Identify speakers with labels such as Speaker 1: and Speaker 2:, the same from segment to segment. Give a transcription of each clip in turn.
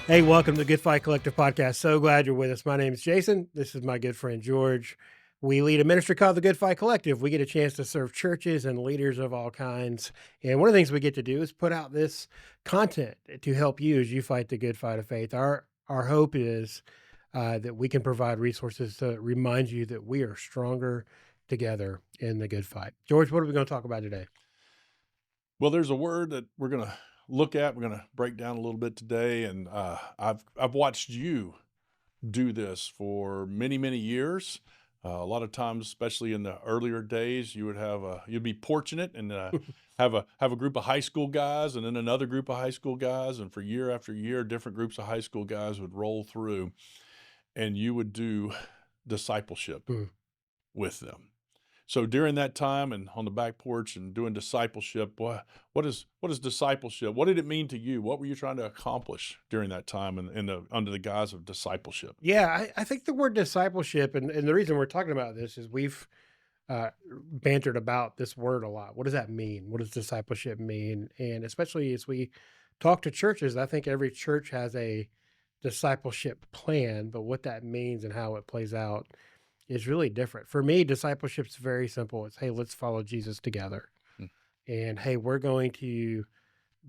Speaker 1: Hey, welcome to the Good Fight Collective podcast. So glad you're with us. My name is Jason. This is my good friend George. We lead a ministry called the Good Fight Collective. We get a chance to serve churches and leaders of all kinds. And one of the things we get to do is put out this content to help you as you fight the good fight of faith. Our hope is that we can provide resources to remind you that we are stronger together in the good fight. George, what are we going to talk about today?
Speaker 2: Well, there's a word that we're going to look at. We're going to break down a little bit today, and I've watched you do this for many many years. A lot of times, especially in the earlier days, you'd be porching it and have a group of high school guys, and then another group of high school guys, and for year after year, different groups of high school guys would roll through, and you would do discipleship
Speaker 1: Hmm.
Speaker 2: with them. So during that time and on the back porch and doing discipleship, what is discipleship? What did it mean to you? What were you trying to accomplish during that time under the guise of discipleship?
Speaker 1: Yeah, I think the word discipleship, and the reason we're talking about this is we've bantered about this word a lot. What does that mean? What does discipleship mean? And especially as we talk to churches, I think every church has a discipleship plan, but what that means and how it plays out is really different. For me, discipleship's very simple. It's, hey, let's follow Jesus together.
Speaker 2: Mm.
Speaker 1: And hey, we're going to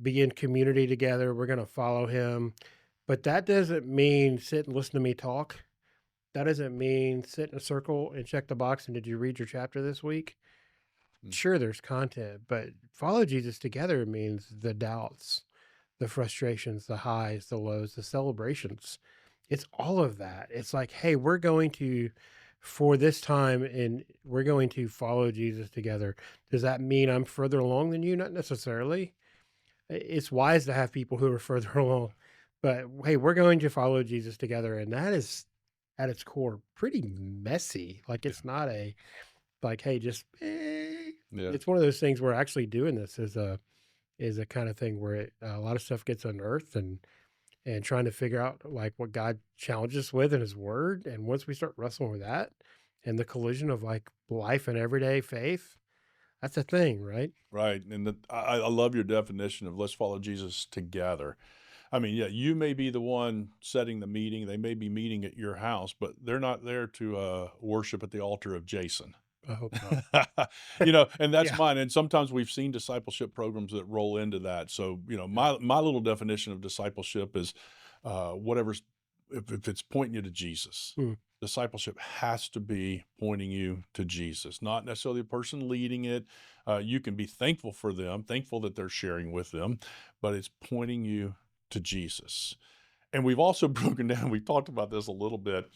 Speaker 1: be in community together. We're going to follow him. But that doesn't mean sit and listen to me talk. That doesn't mean sit in a circle and check the box and did you read your chapter this week?
Speaker 2: Mm.
Speaker 1: Sure, there's content, but follow Jesus together means the doubts, the frustrations, the highs, the lows, the celebrations. It's all of that. It's like, hey, we're going to, for this time, and we're going to follow Jesus together. Does that mean I'm further along than you? Not necessarily. It's wise to have people who are further along, but hey, we're going to follow Jesus together. And that is at its core pretty messy. Like
Speaker 2: Yeah.
Speaker 1: it's not a like, hey, just
Speaker 2: Yeah.
Speaker 1: it's one of those things where actually doing this is a kind of thing where a lot of stuff gets unearthed and trying to figure out like what God challenges us with in his word. And once we start wrestling with that and the collision of like life and everyday faith, that's a thing, right?
Speaker 2: Right. And I love your definition of let's follow Jesus together. I mean, yeah, you may be the one setting the meeting. They may be meeting at your house, but they're not there to worship at the altar of Jason.
Speaker 1: I hope not.
Speaker 2: And that's
Speaker 1: Yeah.
Speaker 2: mine. And sometimes we've seen discipleship programs that roll into that. So,
Speaker 1: Yeah.
Speaker 2: my little definition of discipleship is whatever's if it's pointing you to Jesus.
Speaker 1: Hmm.
Speaker 2: Discipleship has to be pointing you to Jesus, not necessarily the person leading it. You can be thankful for them, thankful that they're sharing with them, but it's pointing you to Jesus. And we've also broken down, we talked about this a little bit.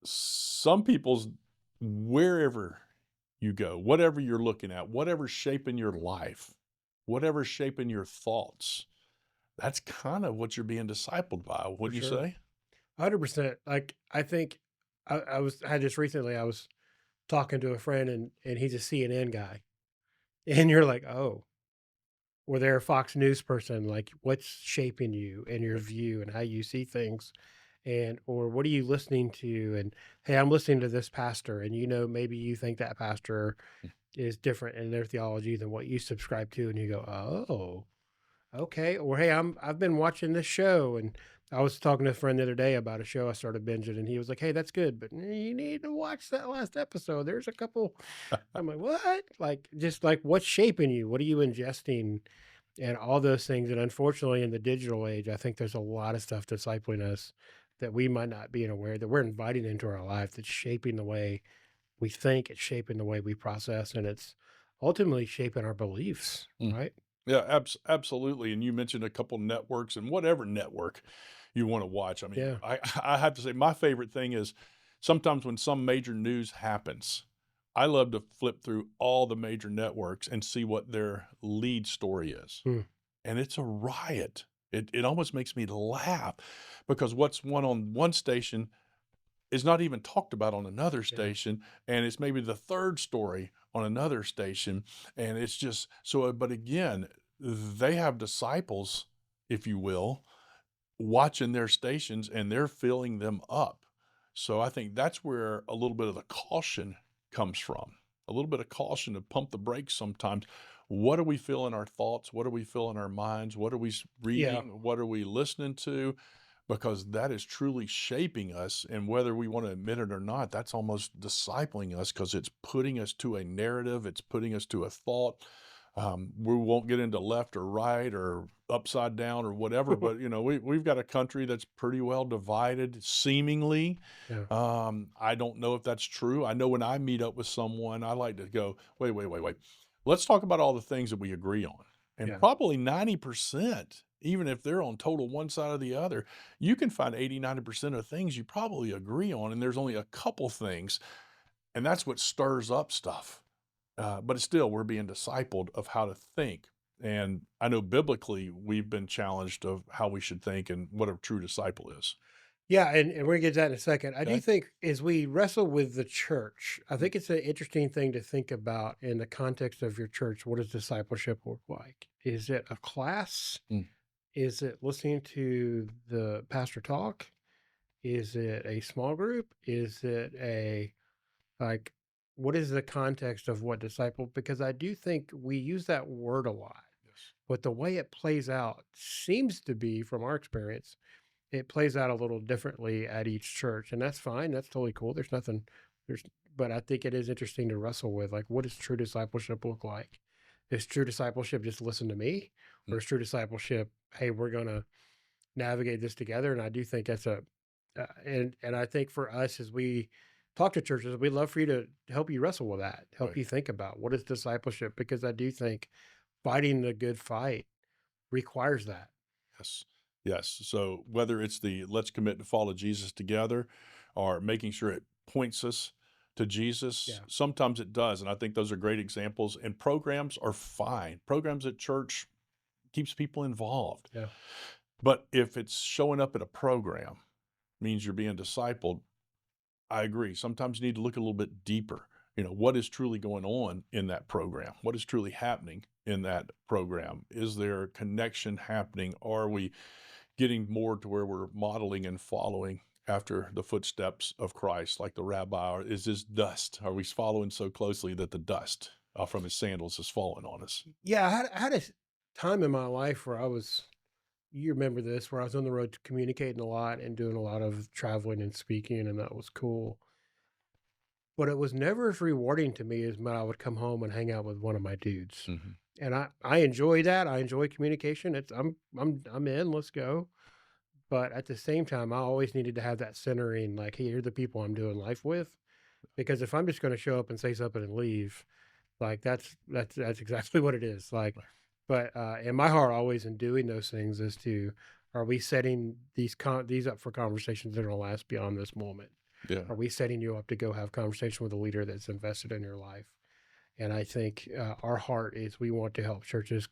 Speaker 2: Some people's wherever you go, whatever you're looking at, whatever's shaping your life, whatever's shaping your thoughts, that's kind of what you're being discipled by,
Speaker 1: For
Speaker 2: wouldn't you
Speaker 1: sure.
Speaker 2: say?
Speaker 1: 100%. Like I think I had this recently. I was talking to a friend and he's a CNN guy. And you're like, oh, or they're a Fox News person, like what's shaping you and your view and how you see things? And or what are you listening to? And hey, I'm listening to this pastor, and maybe you think that pastor is different in their theology than what you subscribe to, and you go, oh, okay. Or hey, I've been watching this show, and I was talking to a friend the other day about a show I started binging, and he was like, "Hey, that's good, but you need to watch that last episode. There's a couple." I'm like, "What?" Like, just like what's shaping you? What are you ingesting? And all those things. And unfortunately, in the digital age, I think there's a lot of stuff discipling us that we might not be aware that we're inviting into our life that's shaping the way we think, it's shaping the way we process, and it's ultimately shaping our beliefs,
Speaker 2: Mm.
Speaker 1: right?
Speaker 2: Yeah, absolutely. And you mentioned a couple networks and whatever network you want to watch. I mean,
Speaker 1: Yeah.
Speaker 2: I have to say my favorite thing is sometimes when some major news happens, I love to flip through all the major networks and see what their lead story is.
Speaker 1: Hmm.
Speaker 2: And it's a riot. It almost makes me laugh because what's one on one station is not even talked about on another
Speaker 1: Yeah.
Speaker 2: station, and it's maybe the third story on another station, and it's just so but again, they have disciples, if you will, watching their stations, and they're filling them up. So I think that's where a little bit of the caution comes from. A little bit of caution to pump the brakes sometimes What do we feel in our thoughts? What do we feel in our minds? What are we
Speaker 1: Yeah.
Speaker 2: reading? What are we listening to? Because that is truly shaping us. And whether we want to admit it or not, that's almost discipling us because it's putting us to a narrative, it's putting us to a thought. We won't get into left or right or upside down or whatever, but we've got a country that's pretty well divided, seemingly.
Speaker 1: Yeah.
Speaker 2: I don't know if that's true. I know when I meet up with someone, I like to go, wait, wait, wait, wait. Let's talk about all the things that we agree on. And
Speaker 1: Yeah.
Speaker 2: probably 90%, even if they're on total one side or the other, you can find 80, 90% of things you probably agree on. And there's only a couple things. And that's what stirs up stuff. But it's still, we're being discipled of how to think. And I know biblically, we've been challenged of how we should think and what a true disciple is.
Speaker 1: Yeah, and we're gonna get to that in a second. I do
Speaker 2: Okay.
Speaker 1: think as we wrestle with the church, I think it's an interesting thing to think about in the context of your church. What does discipleship look like? Is it a class?
Speaker 2: Mm,
Speaker 1: Is it listening to the pastor talk? Is it a small group? Is it a like what is the context of what disciple? Because I do think we use that word a lot,
Speaker 2: yes.
Speaker 1: but the way it plays out seems to be, from our experience, it plays out a little differently at each church, and that's fine. That's totally cool. There's nothing there's but I think it is interesting to wrestle with, like, what does true discipleship look like? Is true discipleship just listen to me?
Speaker 2: Mm,
Speaker 1: Or is true discipleship, hey, we're gonna navigate this together? And I do think that's and I think for us as we talk to churches, we'd love for you to help you wrestle with that, help
Speaker 2: right.
Speaker 1: you think about what is discipleship, because I do think fighting the good fight requires that.
Speaker 2: Yes. Yes. So whether it's the let's commit to follow Jesus together or making sure it points us to Jesus,
Speaker 1: Yeah.
Speaker 2: sometimes it does. And I think those are great examples. And programs are fine. Programs at church keeps people involved.
Speaker 1: Yeah.
Speaker 2: But if it's showing up at a program, means you're being discipled, I agree. Sometimes you need to look a little bit deeper. What is truly going on in that program? What is truly happening in that program? Is there connection happening? Are we getting more to where we're modeling and following after the footsteps of Christ, like the rabbi? Or is this dust? Are we following so closely that the dust from his sandals is falling on us?
Speaker 1: Yeah, I had a time in my life where you remember this, where I was on the road communicating a lot and doing a lot of traveling and speaking, and that was cool. But it was never as rewarding to me as when I would come home and hang out with one of my dudes.
Speaker 2: Hmm.
Speaker 1: And I enjoy that. I enjoy communication. I'm in. Let's go. But at the same time, I always needed to have that centering. Like, hey, here are the people I'm doing life with. Because if I'm just going to show up and say something and leave, like that's exactly what it is. Like,
Speaker 2: Right.
Speaker 1: but in my heart, always in doing those things is to, are we setting these up for conversations that are going to last beyond this moment?
Speaker 2: Yeah.
Speaker 1: Are we setting you up to go have conversation with a leader that's invested in your life? And I think our heart is we want to help churches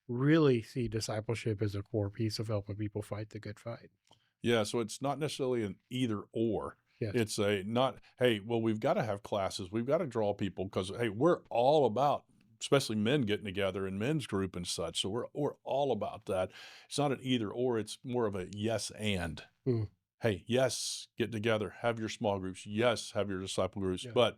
Speaker 1: really see discipleship as a core piece of helping people fight the good fight.
Speaker 2: Yeah, so it's not necessarily an either or.
Speaker 1: Yes.
Speaker 2: It's a not, hey, well, we've got to have classes. We've got to draw people because, hey, we're all about, especially men getting together in men's group and such. So we're all about that. It's not an either or. It's more of a yes and.
Speaker 1: Mm,
Speaker 2: Hey, yes, get together, have your small groups. Yes, have your disciple groups.
Speaker 1: yeah.
Speaker 2: But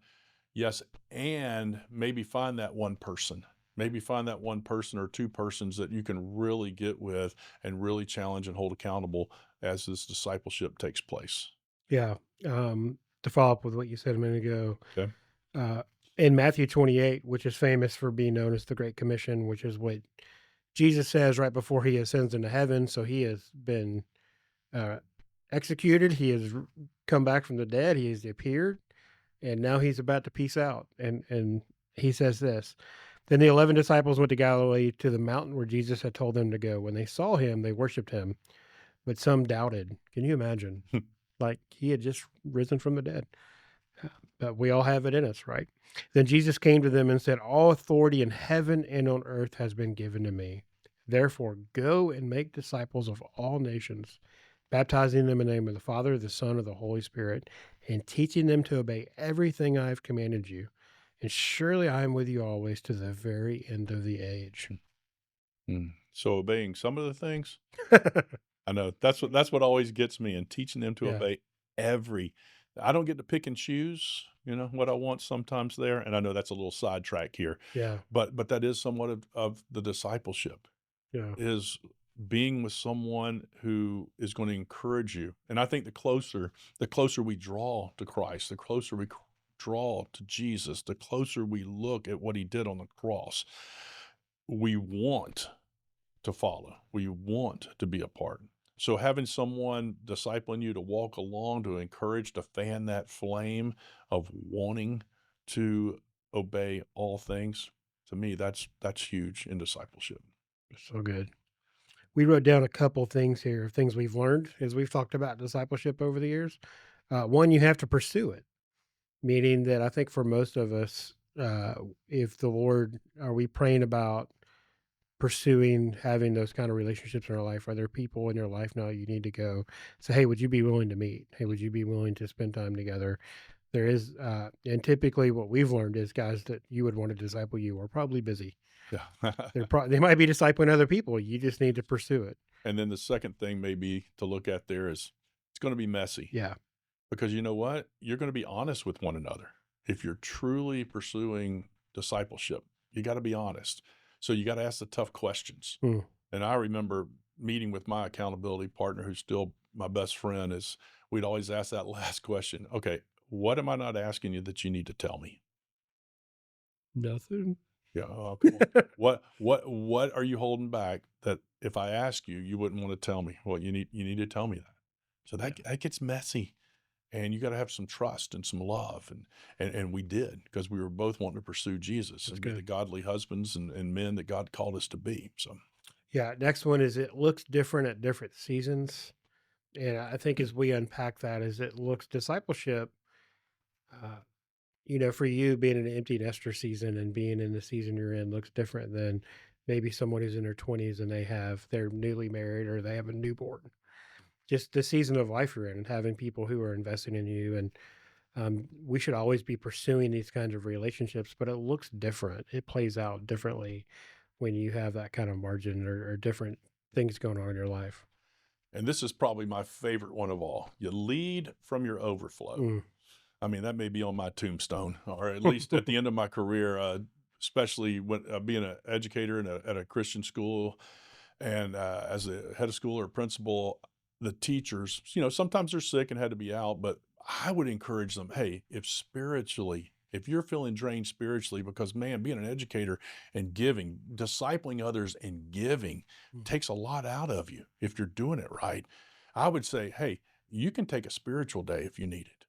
Speaker 2: yes, and maybe find that one person. Maybe find that one person or two persons that you can really get with and really challenge and hold accountable as this discipleship takes place.
Speaker 1: Yeah. To follow up with what you said a minute ago,
Speaker 2: Okay.
Speaker 1: uh, in Matthew 28, which is famous for being known as the Great Commission, which is what Jesus says right before he ascends into heaven. So he has been uh, executed. He has come back from the dead. He has appeared, and now he's about to peace out. And he says this: Then the 11 disciples went to Galilee to the mountain where Jesus had told them to go. When they saw him, they worshipped him, but some doubted. Can you imagine? Like he had just risen from the dead. But we all have it in us, right? Then Jesus came to them and said, All authority in heaven and on earth has been given to me. Therefore, go and make disciples of all nations, baptizing them in the name of the Father, the Son, and the Holy Spirit, and teaching them to obey everything I have commanded you. And surely I am with you always to the very end of the age.
Speaker 2: So obeying some of the things, I know that's what always gets me, and teaching them to
Speaker 1: Yeah.
Speaker 2: obey everything. I don't get to pick and choose, what I want sometimes there, and I know that's a little sidetrack here,
Speaker 1: Yeah.
Speaker 2: but that is somewhat of the discipleship,
Speaker 1: Yeah.
Speaker 2: is being with someone who is gonna encourage you, and I think the closer we draw to Christ, the closer we draw to Jesus, the closer we look at what he did on the cross, we want to follow. We want to be a part. So having someone discipling you to walk along, to encourage, to fan that flame of wanting to obey all things, to me, that's huge in discipleship.
Speaker 1: So good. We wrote down a couple things here, things we've learned as we've talked about discipleship over the years. One, you have to pursue it, meaning that I think for most of us, if the Lord, are we praying about pursuing having those kind of relationships in our life? Are there people in your life now you need to go say, hey, would you be willing to meet? Hey, would you be willing to spend time together? There is, and typically what we've learned is guys that you would want to disciple you are probably busy.
Speaker 2: Yeah.
Speaker 1: They might be discipling other people. You just need to pursue it.
Speaker 2: And then the second thing maybe to look at there is it's gonna be messy,
Speaker 1: Yeah.
Speaker 2: because you know what? You're gonna be honest with one another. If you're truly pursuing discipleship, you gotta be honest. So you gotta ask the tough questions.
Speaker 1: Mm.
Speaker 2: And I remember meeting with my accountability partner, who's still my best friend, is we'd always ask that last question. Okay, what am I not asking you that you need to tell me?
Speaker 1: Nothing.
Speaker 2: Yeah, oh, come on. What are you holding back that if I ask you, you wouldn't want to tell me? Well, you need to tell me that. So
Speaker 1: Yeah,
Speaker 2: that gets messy, and you got to have some trust and some love, and we did, because we were both wanting to pursue Jesus
Speaker 1: that's
Speaker 2: and be the
Speaker 1: good.
Speaker 2: godly husbands and men that God called us to be. So
Speaker 1: Yeah. Next one is it looks different at different seasons. And I think as we unpack that, as it looks discipleship, uh, for you being in an empty nester season and being in the season you're in looks different than maybe someone who's in their 20s and they're newly married or they have a newborn. Just the season of life you're in and having people who are investing in you. And we should always be pursuing these kinds of relationships, but it looks different. It plays out differently when you have that kind of margin or different things going on in your life.
Speaker 2: and this is probably my favorite one of all. You lead from your overflow.
Speaker 1: Mm.
Speaker 2: I mean, that may be on my tombstone, or at least at the end of my career, especially when being an educator at a Christian school, and as a head of school or principal, the teachers, sometimes they're sick and had to be out, but I would encourage them, hey, if you're feeling drained spiritually, because man, being an educator and giving, discipling others and giving
Speaker 1: Mm.
Speaker 2: takes a lot out of you if you're doing it right. I would say, hey, you can take a spiritual day if you need it,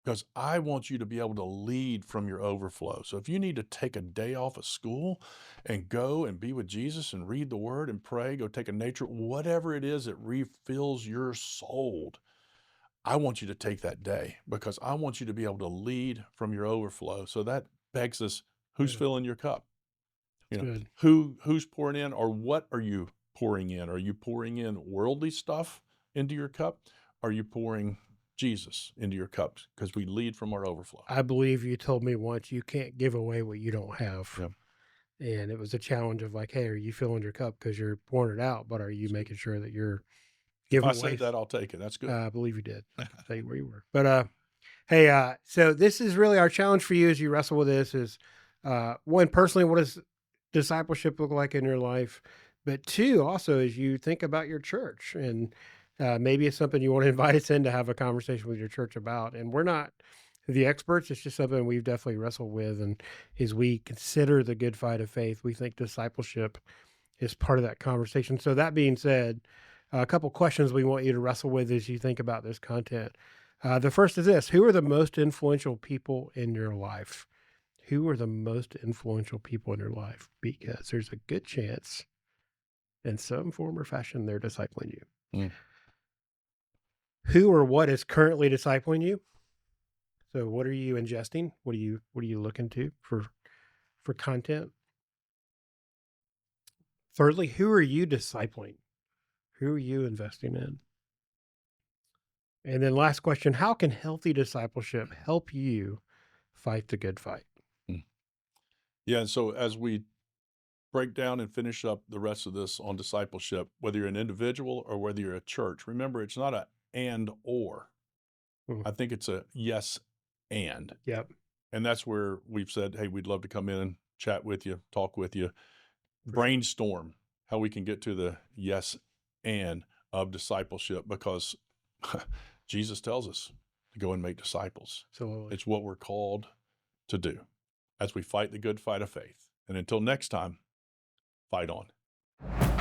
Speaker 2: because I want you to be able to lead from your overflow. So if you need to take a day off of school and go and be with Jesus and read the word and pray, go take a nature, whatever it is that refills your soul, I want you to take that day, because I want you to be able to lead from your overflow. So that begs us, who's
Speaker 1: Yeah,
Speaker 2: filling your cup?
Speaker 1: that's good.
Speaker 2: Who's pouring in, or what are you pouring in? Are you pouring in worldly stuff into your cup? Are you pouring Jesus into your cups? Because we lead from our overflow.
Speaker 1: I believe you told me once you can't give away what you don't have.
Speaker 2: Yeah.
Speaker 1: And it was a challenge of like, hey, are you filling your cup because you're pouring it out, but are you making sure that you're
Speaker 2: If
Speaker 1: giving
Speaker 2: I
Speaker 1: away?
Speaker 2: said that, I'll take it. That's good.
Speaker 1: I believe you did. I can tell you where you were. But hey, so this is really our challenge for you as you wrestle with this is one, personally, what does discipleship look like in your life? But two, also as you think about your church and maybe it's something you want to invite us in to have a conversation with your church about. And we're not the experts. It's just something we've definitely wrestled with. And as we consider the good fight of faith, we think discipleship is part of that conversation. So that being said, a couple questions we want you to wrestle with as you think about this content. The first is this: who are the most influential people in your life? Who are the most influential people in your life? Because there's a good chance, in some form or fashion, they're discipling you.
Speaker 2: Mm.
Speaker 1: Who or what is currently discipling you? So, what are you ingesting? What are you looking to for content? Thirdly, who are you discipling? Who are you investing in? And then last question, how can healthy discipleship help you fight the good fight?
Speaker 2: Mm. Yeah. And so as we break down and finish up the rest of this on discipleship, whether you're an individual or whether you're a church, remember it's not a and or.
Speaker 1: Mm.
Speaker 2: I think it's a yes and.
Speaker 1: Yep.
Speaker 2: And that's where we've said, hey, we'd love to come in and chat with you, talk with you,
Speaker 1: For sure.
Speaker 2: brainstorm how we can get to the yes and of discipleship, because Jesus tells us to go and make disciples.
Speaker 1: Absolutely.
Speaker 2: It's what we're called to do as we fight the good fight of faith. And until next time, fight on.